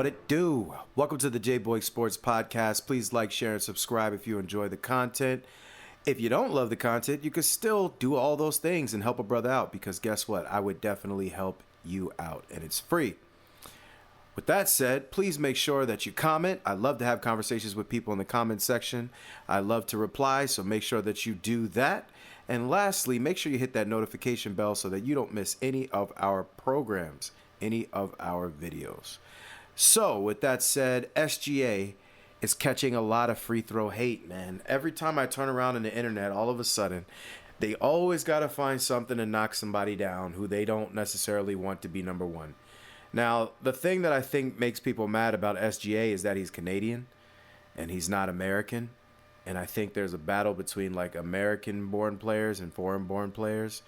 What it do? Welcome to the J-Boy Sports Podcast. Please like, share, and subscribe if you enjoy the content. If you don't love the content, you can still do all those things and help a brother out, because guess what? I would definitely help you out, and it's free. With that said, please make sure that you comment. I love to have conversations with people in the comment section. I love to reply, so make sure that you do that. And lastly, make sure you hit that notification bell so that you don't miss any of our programs, any of our videos. So, with that said, SGA is catching a lot of free throw hate, man. Every time I turn around on the internet, all of a sudden, they always got to find something to knock somebody down who they don't necessarily want to be number one. Now, the thing that I think makes people mad about SGA is that he's Canadian and he's not American. And I think there's a battle between like American-born players and foreign-born players.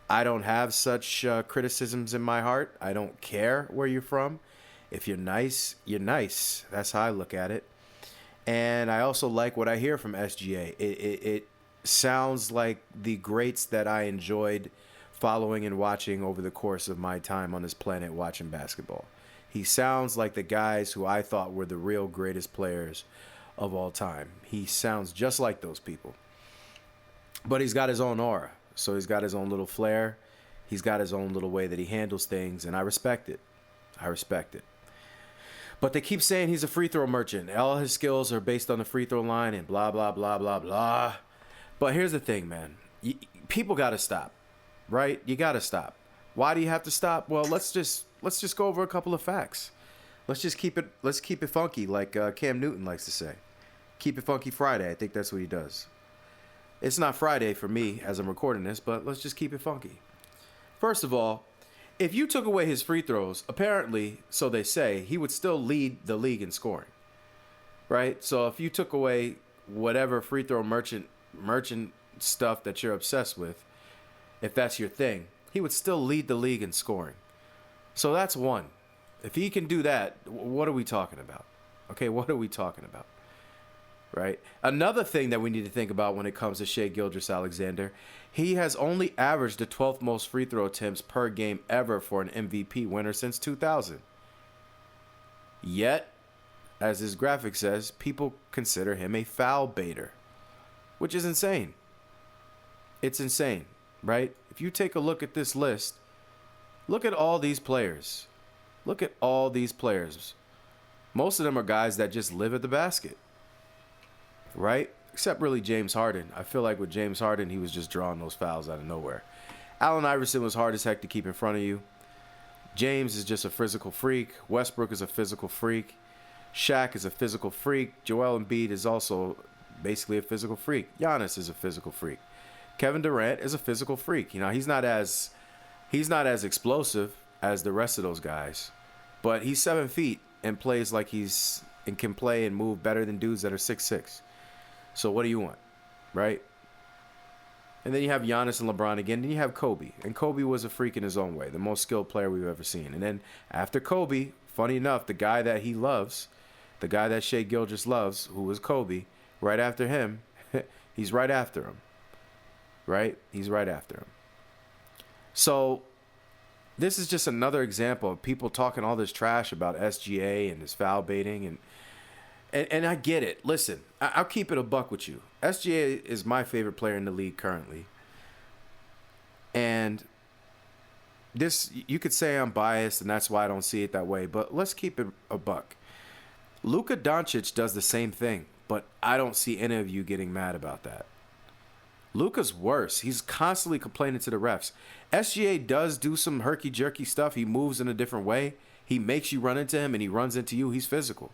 I don't have such criticisms in my heart. I don't care where you're from. If you're nice, you're nice. That's how I look at it. And I also like what I hear from SGA. It sounds like the greats that I enjoyed following and watching over the course of my time on this planet watching basketball. He sounds like the guys who I thought were the real greatest players of all time. He sounds just like those people. But he's got his own aura. So he's got his own little flair. He's got his own little way that he handles things, and I respect it. I respect it. But they keep saying he's a free throw merchant. All his skills are based on the free throw line and blah, blah, blah, blah, blah. But here's the thing, man. People got to stop, right? You got to stop. Why do you have to stop? Well, let's just go over a couple of facts. Let's keep it funky, like Cam Newton likes to say. Keep it funky Friday. I think that's what he does. It's not Friday for me as I'm recording this, but let's just keep it funky. First of all, if you took away his free throws, apparently, so they say, he would still lead the league in scoring, right? So if you took away whatever free throw merchant stuff that you're obsessed with, if that's your thing, he would still lead the league in scoring. So that's one. If he can do that, what are we talking about? Okay, what are we talking about? Right? Another thing that we need to think about when it comes to Shai Gilgeous-Alexander, he has only averaged the 12th most free throw attempts per game ever for an MVP winner since 2000. Yet, as his graphic says, people consider him a foul baiter, which is insane. It's insane, right? If you take a look at this list, look at all these players. Look at all these players. Most of them are guys that just live at the basket. Right? Except really James Harden. I feel like with James Harden, he was just drawing those fouls out of nowhere. Allen Iverson was hard as heck to keep in front of you. James is just a physical freak. Westbrook is a physical freak. Shaq is a physical freak. Joel Embiid is also basically a physical freak. Giannis is a physical freak. Kevin Durant is a physical freak. You know, he's not as explosive as the rest of those guys, but he's 7 feet and plays like and can play and move better than dudes that are 6'6". So what do you want, right? And then you have Giannis and LeBron again. Then you have Kobe. And Kobe was a freak in his own way, the most skilled player we've ever seen. And then after Kobe, funny enough, the guy that he loves, the guy that Shai Gilgeous loves, who was Kobe, right after him, he's right after him. Right? He's right after him. So this is just another example of people talking all this trash about SGA and his foul baiting. And I get it. Listen, I'll keep it a buck with you. SGA is my favorite player in the league currently. And this, you could say I'm biased and that's why I don't see it that way. But let's keep it a buck. Luka Doncic does the same thing. But I don't see any of you getting mad about that. Luka's worse. He's constantly complaining to the refs. SGA does do some herky-jerky stuff. He moves in a different way. He makes you run into him and he runs into you. He's physical.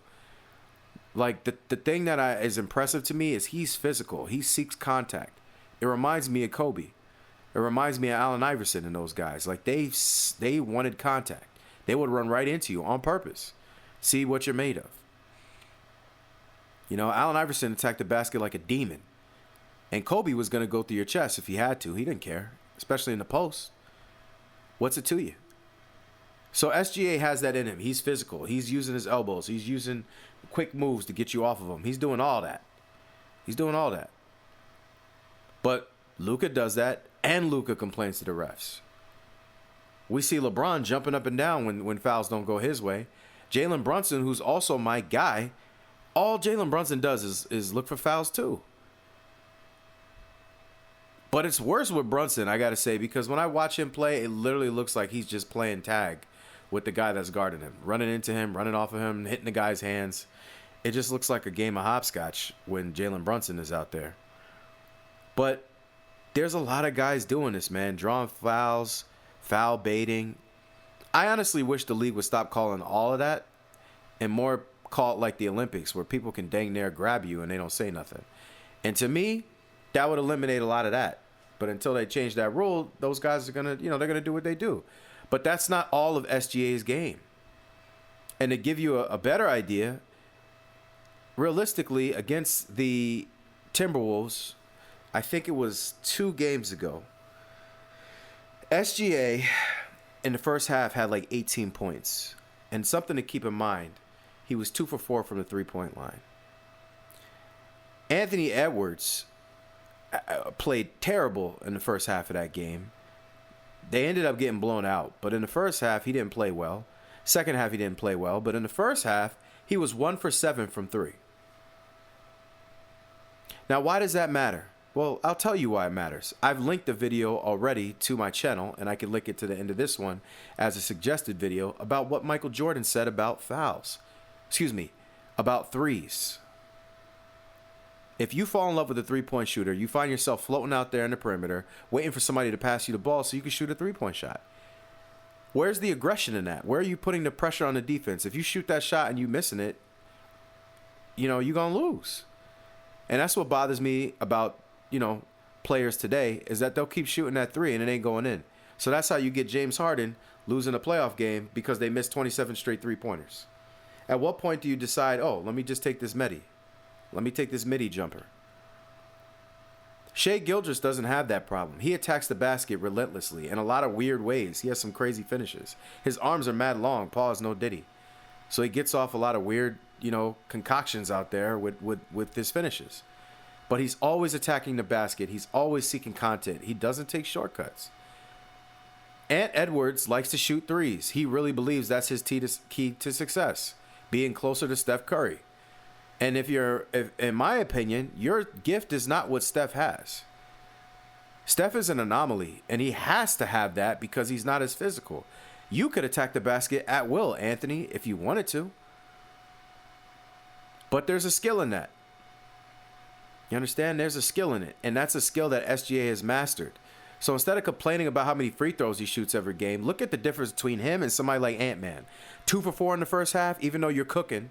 Like, the thing that is impressive to me is he's physical. He seeks contact. It reminds me of Kobe. It reminds me of Allen Iverson and those guys. Like, they wanted contact. They would run right into you on purpose. See what you're made of. You know, Allen Iverson attacked the basket like a demon. And Kobe was going to go through your chest if he had to. He didn't care, especially in the post. What's it to you? So SGA has that in him. He's physical. He's using his elbows. He's using quick moves to get you off of him. He's doing all that. But Luka does that, and Luka complains to the refs. We see LeBron jumping up and down when fouls don't go his way. Jalen Brunson, who's also my guy, all Jalen Brunson does is look for fouls too. But it's worse with Brunson, I got to say, because when I watch him play, it literally looks like he's just playing tag with the guy that's guarding him, running into him, running off of him, hitting the guy's hands. It just looks like a game of hopscotch when Jalen Brunson is out there. But there's a lot of guys doing this, man, drawing fouls, foul baiting. I honestly wish the league would stop calling all of that and more call it like the Olympics, where people can dang near grab you and they don't say nothing. And to me, that would eliminate a lot of that. But until they change that rule, those guys are going to, they're going to do what they do. But that's not all of SGA's game. And to give you a better idea, realistically, against the Timberwolves, I think it was 2 games ago, SGA in the first half had like 18 points. And something to keep in mind, he was 2 for 4 from the three-point line. Anthony Edwards played terrible in the first half of that game. They ended up getting blown out, but in the first half, he didn't play well. Second half, he didn't play well, but in the first half, he was 1 for 7 from 3. Now, why does that matter? Well, I'll tell you why it matters. I've linked the video already to my channel, and I can link it to the end of this one as a suggested video about what Michael Jordan said about fouls. About threes. If you fall in love with a three-point shooter, you find yourself floating out there in the perimeter, waiting for somebody to pass you the ball so you can shoot a three-point shot. Where's the aggression in that? Where are you putting the pressure on the defense? If you shoot that shot and you missing it, you're going to lose. And that's what bothers me about, players today, is that they'll keep shooting that three and it ain't going in. So that's how you get James Harden losing a playoff game because they missed 27 straight three-pointers. At what point do you decide, let me just take this midi? Let me take this midi jumper. Shai Gilgeous doesn't have that problem. He attacks the basket relentlessly in a lot of weird ways. He has some crazy finishes. His arms are mad long. Pause, no diddy. So he gets off a lot of weird, concoctions out there with his finishes. But he's always attacking the basket. He's always seeking content. He doesn't take shortcuts. Ant Edwards likes to shoot threes. He really believes that's his key to success, being closer to Steph Curry. And if in my opinion, your gift is not what Steph has. Steph is an anomaly, and he has to have that because he's not as physical. You could attack the basket at will, Anthony, if you wanted to. But there's a skill in that. You understand? There's a skill in it, and that's a skill that SGA has mastered. So instead of complaining about how many free throws he shoots every game, look at the difference between him and somebody like Ant-Man. 2 for 4 in the first half, even though you're cooking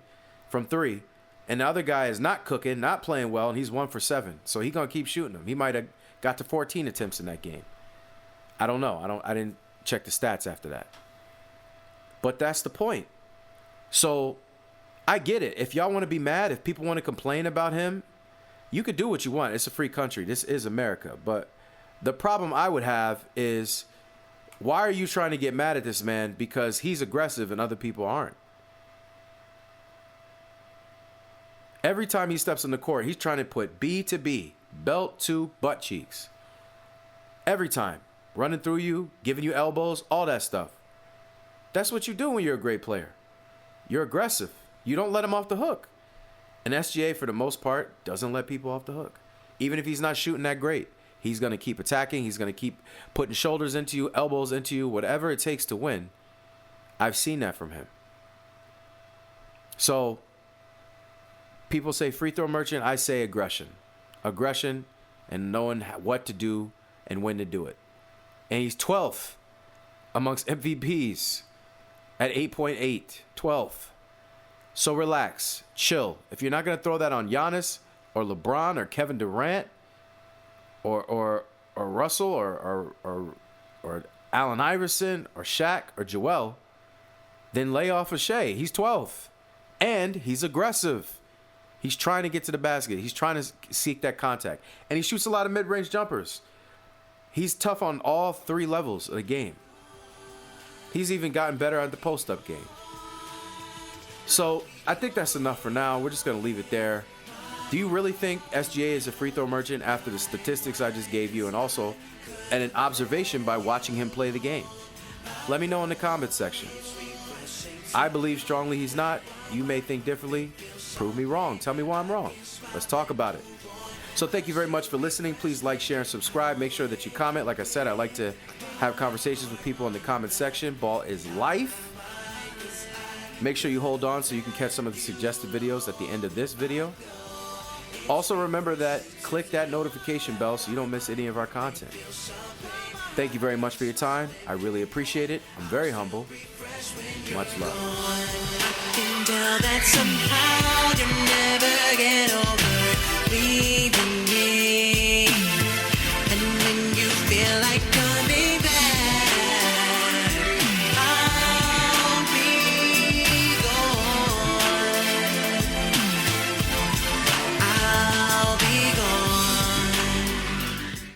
from 3. And the other guy is not cooking, not playing well, and he's 1 for 7. So he's going to keep shooting them. He might have got to 14 attempts in that game. I don't know. I didn't check the stats after that. But that's the point. So I get it. If y'all want to be mad, if people want to complain about him, you could do what you want. It's a free country. This is America. But the problem I would have is, why are you trying to get mad at this man because he's aggressive and other people aren't? Every time he steps on the court, he's trying to put B to B, belt to butt cheeks. Every time. Running through you, giving you elbows, all that stuff. That's what you do when you're a great player. You're aggressive. You don't let him off the hook. And SGA, for the most part, doesn't let people off the hook. Even if he's not shooting that great, he's going to keep attacking. He's going to keep putting shoulders into you, elbows into you, whatever it takes to win. I've seen that from him. So people say free throw merchant. I say aggression. Aggression and knowing what to do and when to do it. And he's 12th amongst MVPs at 8.8. 12th. So relax. Chill. If you're not going to throw that on Giannis or LeBron or Kevin Durant or Russell or Allen Iverson or Shaq or Joel, then lay off of Shai. He's 12th. And he's aggressive. He's trying to get to the basket. He's trying to seek that contact. And he shoots a lot of mid-range jumpers. He's tough on all 3 levels of the game. He's even gotten better at the post-up game. So I think that's enough for now. We're just going to leave it there. Do you really think SGA is a free throw merchant after the statistics I just gave you, and also an observation by watching him play the game? Let me know in the comments section. I believe strongly he's not. You may think differently. Prove me wrong. Tell me why I'm wrong. Let's talk about it. So thank you very much for listening. Please like, share, and subscribe. Make sure that you comment. Like I said, I like to have conversations with people in the comment section. Ball is life. Make sure you hold on so you can catch some of the suggested videos at the end of this video. Also remember that click that notification bell so you don't miss any of our content. Thank you very much for your time. I really appreciate it. I'm very humble. Much love. That somehow you never get over leaving